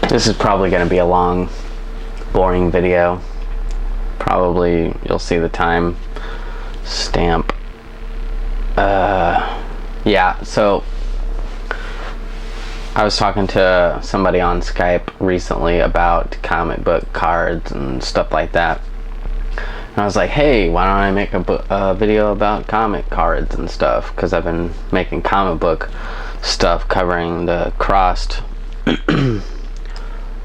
This is probably going to be a long, boring video. Probably you'll see the time stamp. Yeah, so I was talking to somebody on Skype recently about comic book cards and stuff like that. And I was like, hey, why don't I make a video about comic cards and stuff? Because I've been making comic book stuff covering the Crossed, the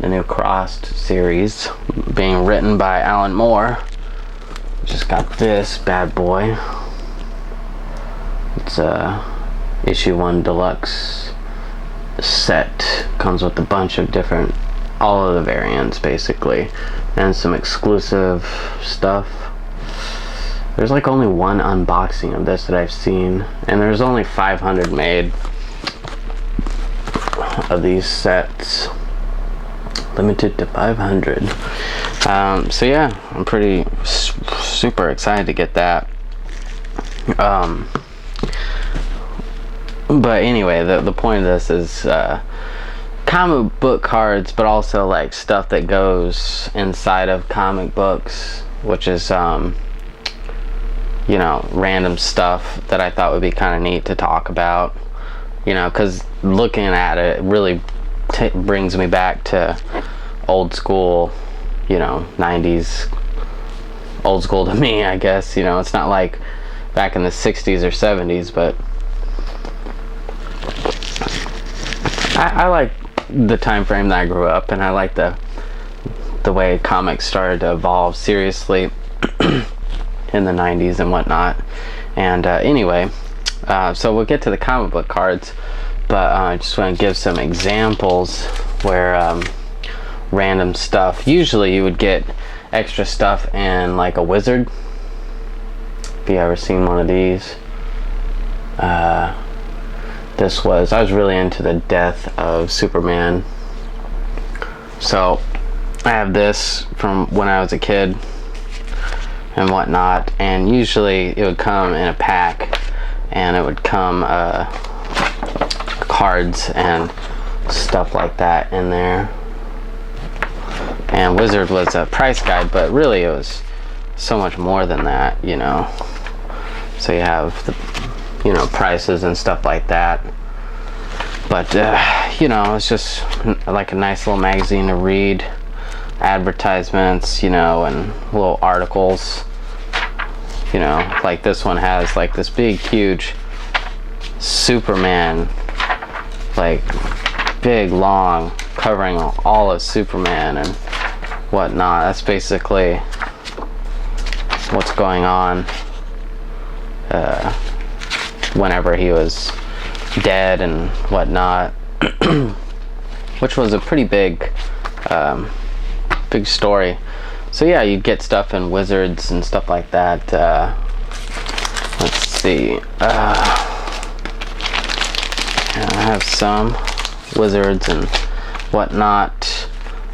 new Crossed series being written by Alan Moore. Just got this bad boy. It's a issue 1 deluxe set. Comes with a bunch of different, all of the variants basically, and some exclusive stuff. There's like only one unboxing of this that I've seen, and there's only 500 made of these sets, limited to 500. So yeah, I'm pretty super excited to get that. But anyway, the point of this is comic book cards, but also like stuff that goes inside of comic books, which is you know, random stuff that I thought would be kind of neat to talk about, you know, because looking at it really brings me back to old school, you know, 90s, old school to me, I guess. You know, it's not like back in the 60s or 70s, but I like the time frame that I grew up, and I like the way comics started to evolve seriously in the 90s and whatnot. And anyway, so we'll get to the comic book cards, but I just want to give some examples where random stuff, usually you would get extra stuff in like a Wizard, if you ever seen one of these. This was, I was really into the death of Superman, so I have this from when I was a kid and whatnot, and usually it would come in a pack, and it would come cards and stuff like that in there. And Wizard was a price guide, but really it was so much more than that, you know. So you have the, you know, prices and stuff like that. But you know, it's just like a nice little magazine to read, advertisements, you know, and little articles. You know, like this one has like this big huge Superman, like big long, covering all of Superman and whatnot. That's basically what's going on whenever he was dead and whatnot, which was a pretty big big story. So yeah, you'd get stuff in Wizards and stuff like that. Let's see, I have some Wizards and whatnot.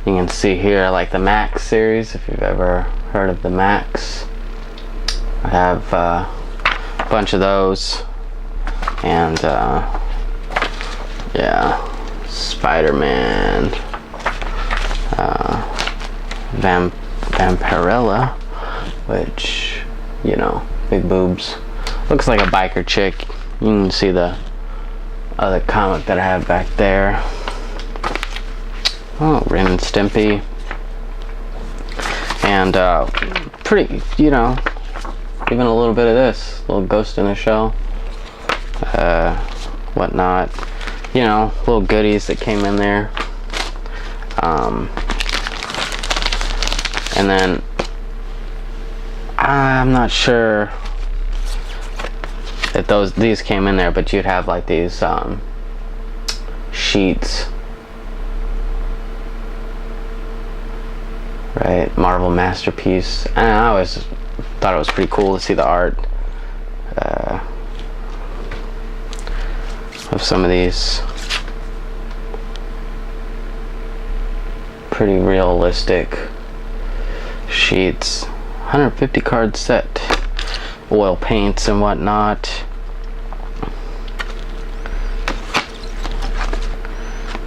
You can see here like the Max series, if you've ever heard of the Max. I have a bunch of those, and yeah, Spider-Man, Vampirella, which, you know, big boobs, looks like a biker chick. You can see the other comic that I have back there. Oh, Ren and Stimpy, and pretty, you know, even a little bit of this, little Ghost in the Shell, whatnot, you know, little goodies that came in there. And then I'm not sure if these came in there, but you'd have like these sheets, right? Marvel Masterpiece. And I always thought it was pretty cool to see the art of some of these pretty realistic sheets. 150 card set, oil paints and whatnot.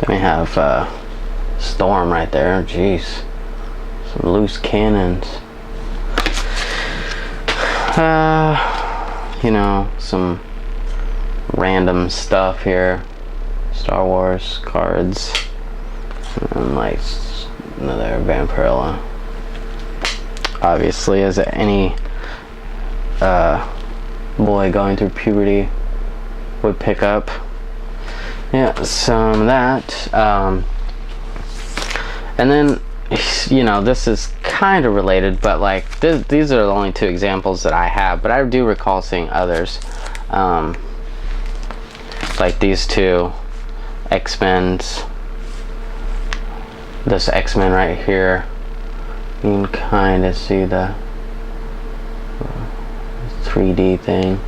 Then we have Storm right there. Jeez, some loose cannons. You know, some random stuff here. Star Wars cards. And like another Vampirella. Obviously, as any boy going through puberty would pick up. Yeah, some of that. And then, you know, this is kind of related, but like these are the only two examples that I have, but I do recall seeing others. Like these two X-Men's. This X-Men right here. You can kind of see the 3D thing.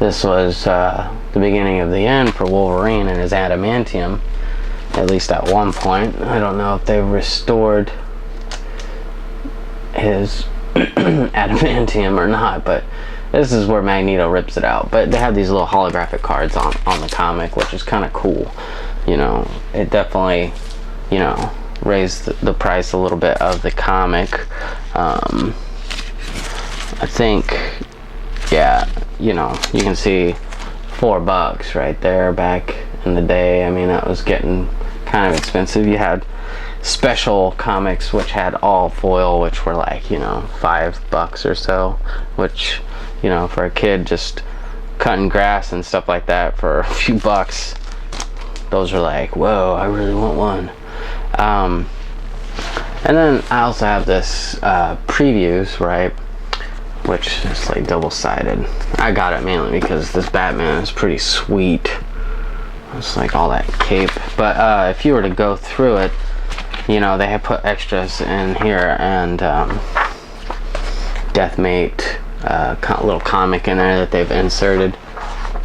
This was the beginning of the end for Wolverine and his adamantium, at least at one point. I don't know if they've restored his adamantium or not, but this is where Magneto rips it out. But they have these little holographic cards on the comic, which is kind of cool. You know, it definitely, you know, raised the price a little bit of the comic. I think, yeah, you know, you can see $4 right there back in the day. I mean, that was getting kind of expensive. You had special comics which had all foil, which were like, you know, $5 or so, which, you know, for a kid just cutting grass and stuff like that for a few bucks, those are like, whoa, I really want one. And then I also have this previews, right, which is like double-sided. I got it mainly because this Batman is pretty sweet. It's like all that cape. But if you were to go through it, you know, they have put extras in here, and Deathmate, little comic in there that they've inserted,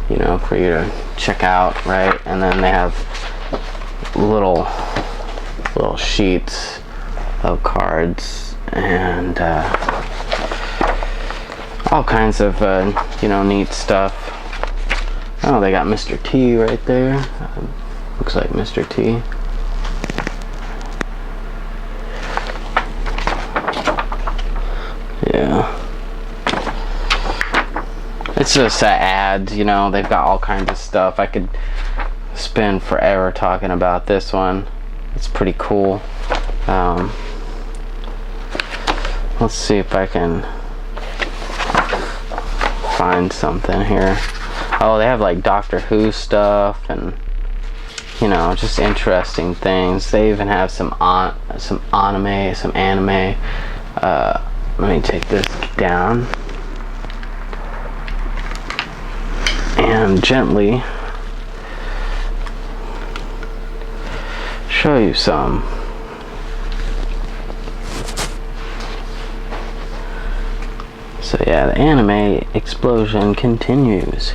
you know, for you to check out, right? And then they have little sheets of cards and all kinds of you know, neat stuff. Oh, they got Mr. T right there. Looks like Mr. T. Yeah, it's just ads, you know. They've got all kinds of stuff. I could spend forever talking about this one. It's pretty cool. Let's see if I can find something here. Oh, they have like Doctor Who stuff, and, you know, just interesting things. They even have some anime. Let me take this down and gently show you some. So yeah, the anime explosion continues.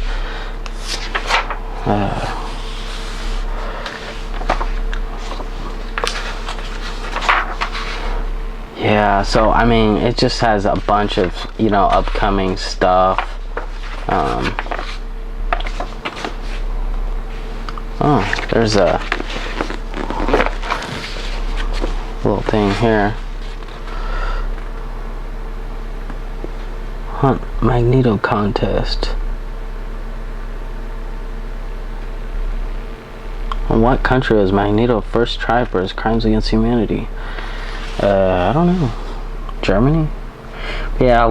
Yeah, so I mean, it just has a bunch of, you know, upcoming stuff. Oh, there's a little thing here. Hunt Magneto contest. In what country was Magneto first tried for his crimes against humanity? I don't know. Germany? Yeah,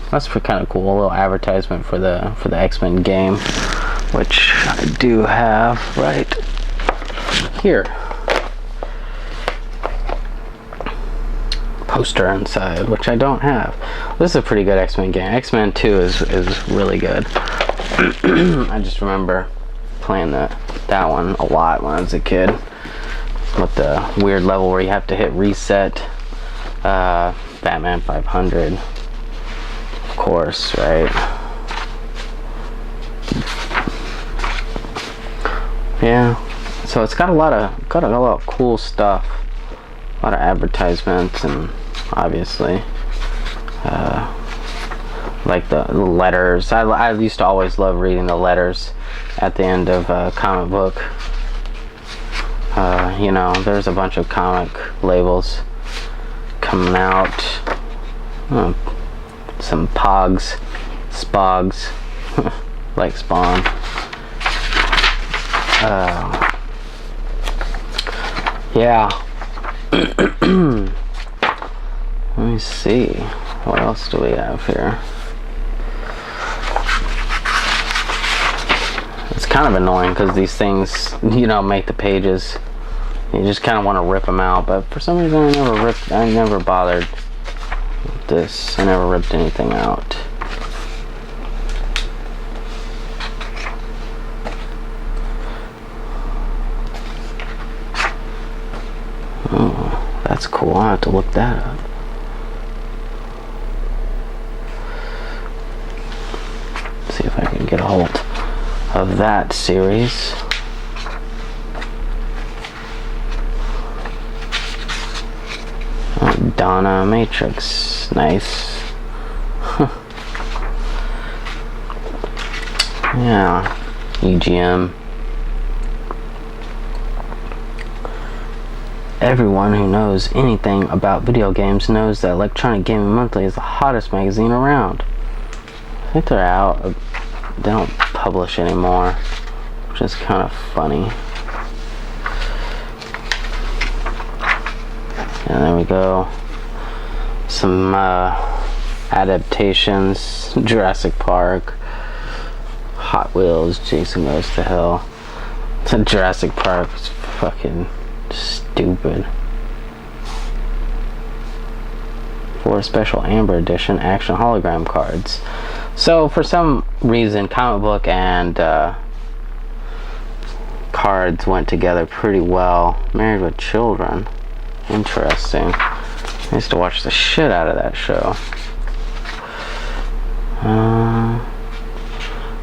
that's kind of cool. A little advertisement for the X-Men game, which I do have right here. Poster inside, which I don't have. This is a pretty good X-Men game. X-Men 2 is really good. I just remember playing that one a lot when I was a kid, with the weird level where you have to hit reset. Batman 500, of course, right? Yeah, so it's got a lot of cool stuff, a lot of advertisements, and obviously like the letters. I used to always love reading the letters at the end of a comic book. You know, there's a bunch of comic labels coming out. Some Pogs, Spogs, like Spawn. Yeah. Let me see. What else do we have here? It's kind of annoying because these things, you know, make the pages. You just kind of want to rip them out, but for some reason I never bothered with this. I never ripped anything out. Oh, that's cool. I'll have to look that up. See if I can get a hold of that series. Oh, Donna Matrix, nice. Yeah, EGM. Everyone who knows anything about video games knows that Electronic Gaming Monthly is the hottest magazine around. I think they're out. They don't publish anymore, which is kind of funny. And there we go. Some adaptations. Jurassic Park, Hot Wheels, Jason Goes to Hell. Jurassic Park is fucking stupid. For special Amber Edition action hologram cards. So for some reason, comic book and cards went together pretty well. Married with Children. Interesting. I used to watch the shit out of that show.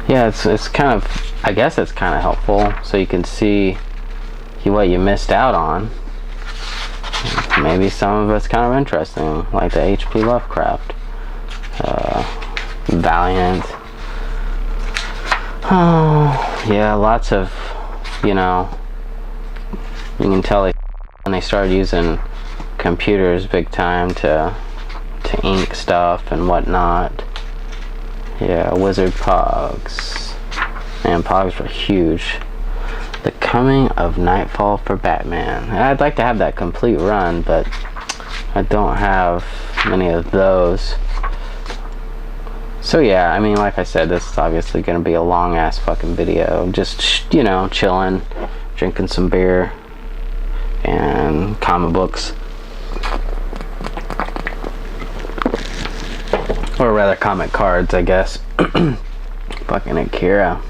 Yeah, it's kind of, I guess it's kind of helpful so you can see what you missed out on. Maybe some of it's kind of interesting, like the H.P. Lovecraft, Valiant. Oh, yeah, lots of, you know, you can tell when they started using computers big time to ink stuff and whatnot. Yeah, Wizard Pogs. Man, Pogs were huge. The Coming of Nightfall for Batman. I'd like to have that complete run, but I don't have many of those. So yeah, I mean, like I said, this is obviously going to be a long ass fucking video. Just, you know, chilling, drinking some beer, and comic books. Or rather comic cards, I guess. Fucking Akira.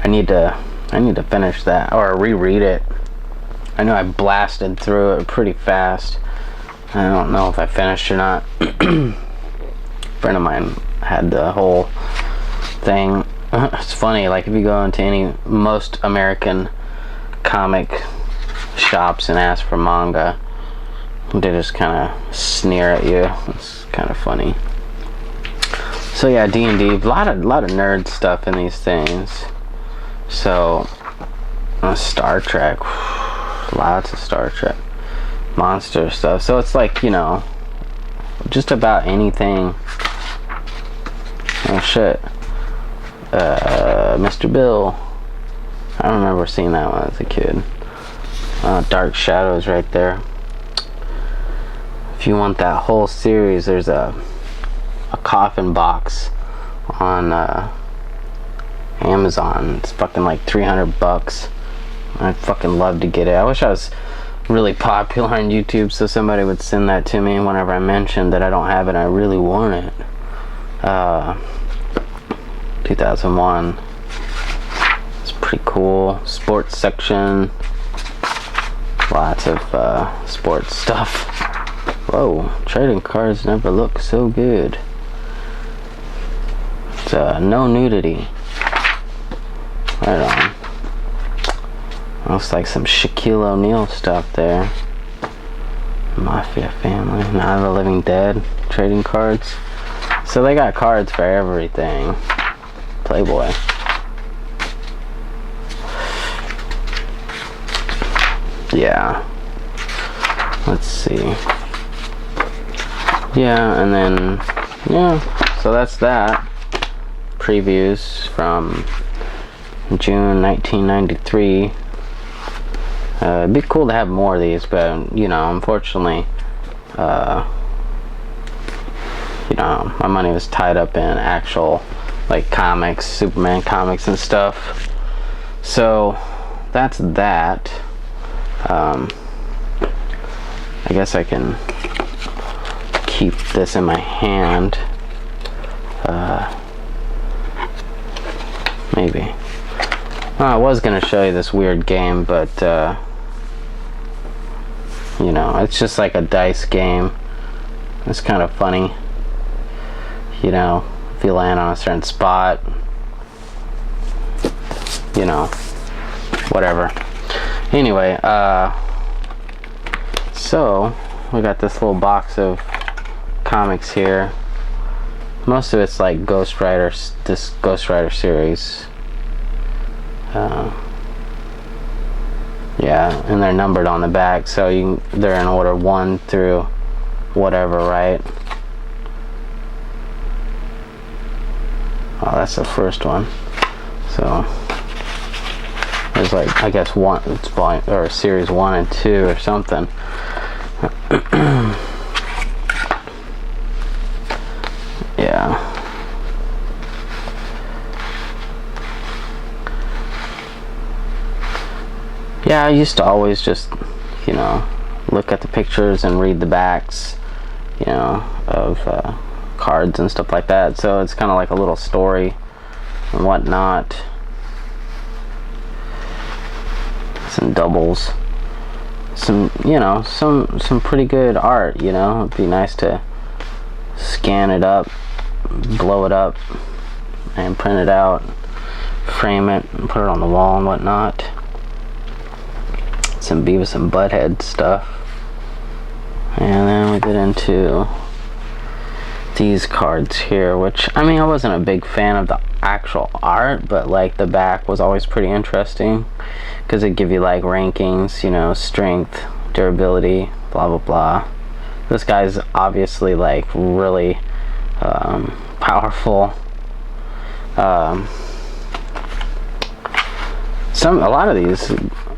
I need to finish that or reread it. I know I blasted through it pretty fast. I don't know if I finished or not. A friend of mine had the whole thing. It's funny, like if you go into most American comic shops and ask for manga, they just kind of sneer at you. It's kind of funny. So yeah, D&D, a lot of nerd stuff in these things. So Star Trek, lots of Star Trek, monster stuff. So it's like, you know, just about anything. Oh shit. Mr. Bill. I don't remember seeing that one as a kid. Dark Shadows right there. If you want that whole series, there's a coffin box on Amazon. It's fucking like $300. I'd fucking love to get it. I wish I was really popular on YouTube so somebody would send that to me whenever I mentioned that I don't have it and I really want it. 2001. It's pretty cool. Sports section. Lots of sports stuff. Whoa, trading cards never look so good. It's no nudity. Right on. Looks like some Shaquille O'Neal stuff there. Mafia family. Night of the Living Dead. Trading cards. So they got cards for everything. Playboy. yeah, let's see. Yeah, and then, yeah, so that's that. Previews from June 1993. It'd be cool to have more of these, but, you know, unfortunately, you know, my money was tied up in actual, like, comics, Superman comics and stuff. So, that's that. I guess I can keep this in my hand. Maybe. Well, I was gonna show you this weird game, but you know, it's just like a dice game. It's kind of funny. You know, if you land on a certain spot, you know, whatever. Anyway, so we got this little box of comics here. Most of it's like Ghost Rider, this Ghost Rider series. Yeah, and they're numbered on the back, so they're in order 1 through whatever, right? Oh, that's the first one. So there's like, I guess it's volume or series 1 and 2 or something. Yeah. Yeah, I used to always just, you know, look at the pictures and read the backs, you know, of cards and stuff like that. So it's kind of like a little story and whatnot. Some doubles, some, you know, some pretty good art. You know, it'd be nice to scan it up, blow it up, and print it out, frame it, and put it on the wall and whatnot. Some Beavis and Butthead stuff. And then we get into these cards here, which, I mean, I wasn't a big fan of the actual art, but like the back was always pretty interesting because it give you like rankings, you know, strength, durability, blah blah blah. This guy's obviously like really powerful. A lot of these,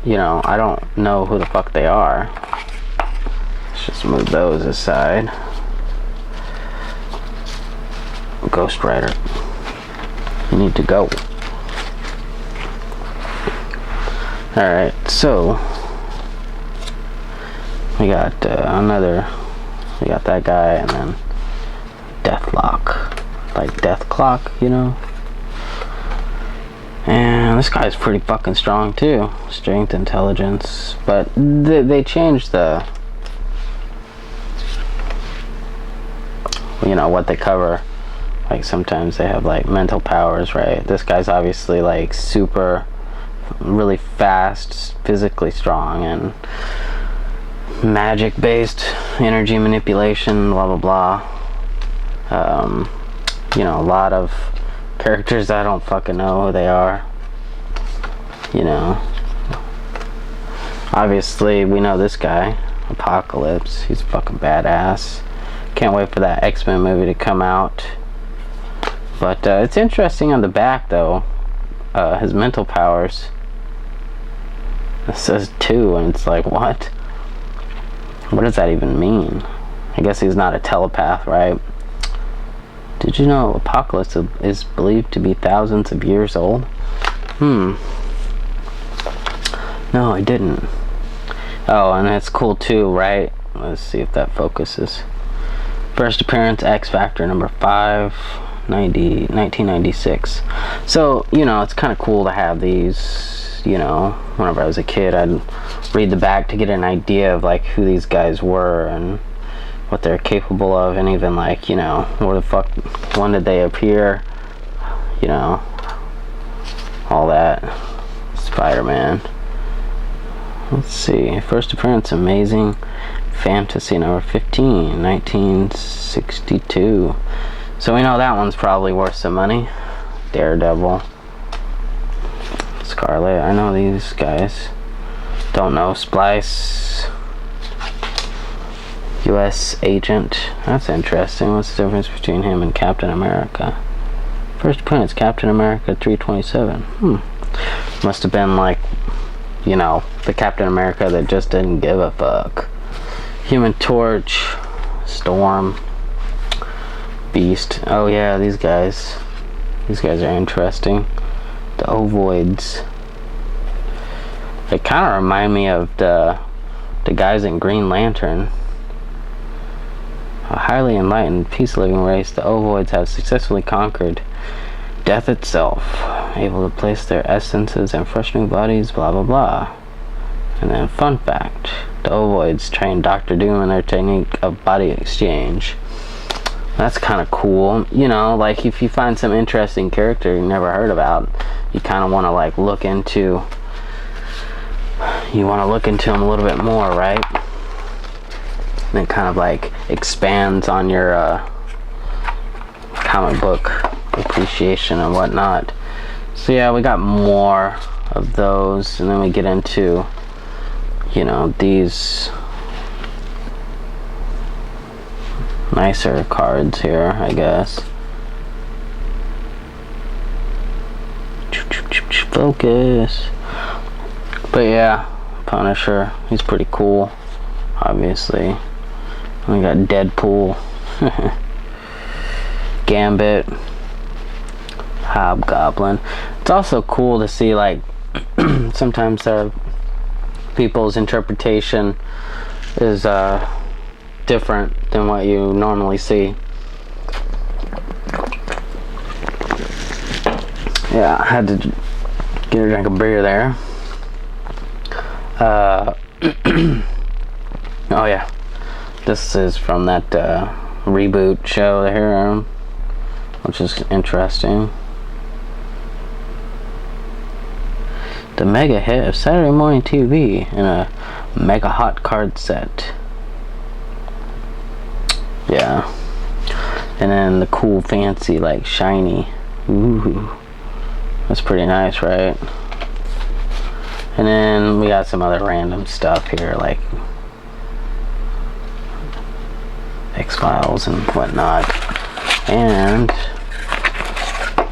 you know, I don't know who the fuck they are. Let's just move those aside. Ghost Rider, you need to go. Alright, so we got we got that guy, and then Deathlok, like Death Clock, you know. And this guy's pretty fucking strong too. Strength, intelligence. But they changed the, you know, what they cover. Like sometimes they have like mental powers, right? This guy's obviously like super, really fast, physically strong, and magic based energy manipulation, blah blah blah. You know, a lot of characters I don't fucking know who they are. You know, obviously we know this guy, Apocalypse. He's fucking badass. Can't wait for that X-Men movie to come out. But it's interesting on the back though, his mental powers. It says 2, and it's like, what? What does that even mean? I guess he's not a telepath, right? Did you know Apocalypse is believed to be thousands of years old? No, I didn't. Oh, and it's cool too, right? Let's see if that focuses. First appearance, X Factor number 5, 1996. So, you know, it's kind of cool to have these, you know. Whenever I was a kid, I'd read the back to get an idea of like who these guys were and what they're capable of, and even like, you know, where the fuck, when did they appear, you know, all that. Spider-Man. Let's see, first appearance, Amazing Fantasy number 15, 1962. So we know that one's probably worth some money. Daredevil, Scarlet, I know these guys. Don't know. Splice. U.S. agent. That's interesting. What's the difference between him and Captain America? First appearance, Captain America 327. Must have been like, you know, the Captain America that just didn't give a fuck. Human Torch. Storm. Beast. Oh yeah, these guys. These guys are interesting. The Ovoids. They kind of remind me of the guys in Green Lantern. A highly enlightened, peace-living race, the Ovoids have successfully conquered death itself, able to place their essences in fresh new bodies, blah blah blah. And then, fun fact, the Ovoids trained Dr. Doom in their technique of body exchange. That's kind of cool. You know, like if you find some interesting character you never heard about, you kind of want to like look into. You want to look into them a little bit more, right? And it kind of like expands on your comic book appreciation and whatnot. So yeah, we got more of those, and then we get into, you know, these nicer cards here, I guess. Focus. But yeah, Punisher, he's pretty cool, obviously. And we got Deadpool, Gambit, Hobgoblin. It's also cool to see, like, sometimes people's interpretation is different than what you normally see. Yeah, I had to get a drink of beer there. Oh yeah, this is from that reboot show here, which is interesting. The mega hit of Saturday morning TV in a mega hot card set. Yeah, and then the cool fancy like shiny. Ooh, that's pretty nice, right? And then we got some other random stuff here, like X-Files and whatnot. And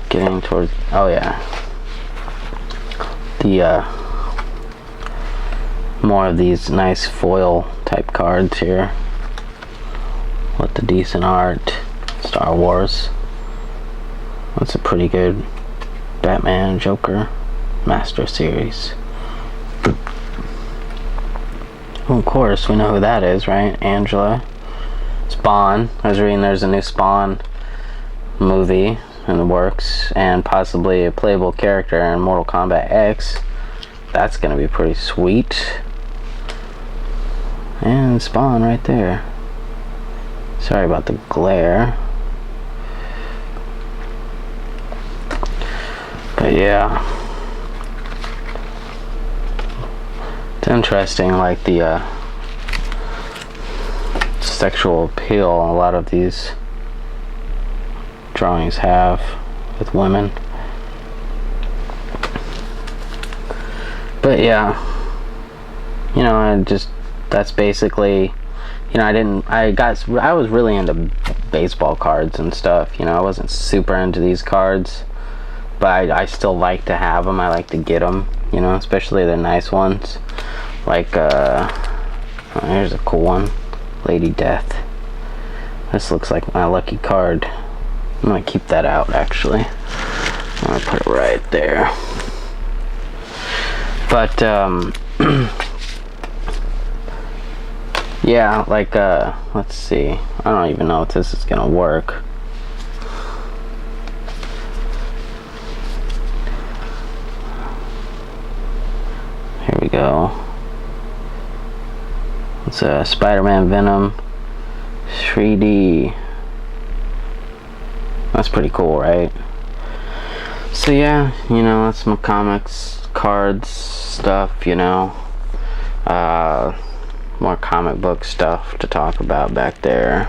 getting towards, oh yeah, the more of these nice foil type cards here with the decent art. Star Wars. That's a pretty good Batman Joker Master Series. Well, of course, we know who that is, right? Angela. Spawn. I was reading there's a new Spawn movie in the works, and possibly a playable character in Mortal Kombat X. That's gonna be pretty sweet. And Spawn right there. Sorry about the glare. But yeah. Interesting, like the sexual appeal a lot of these drawings have with women. But yeah, you know, that's basically, you know, I was really into baseball cards and stuff. You know, I wasn't super into these cards, but I still like to have them. I like to get them, you know, especially the nice ones. Like, here's a cool one. Lady Death. This looks like my lucky card. I'm gonna keep that out, actually. I'm gonna put it right there. But, yeah, like, let's see. I don't even know if this is gonna work. Here we go. It's a Spider-Man Venom 3D. That's pretty cool, right? So yeah, you know, that's my comics, cards, stuff, you know. More comic book stuff to talk about back there.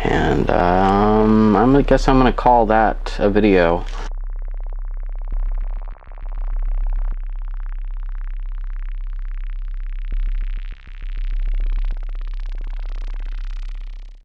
And I guess I'm gonna call that a video.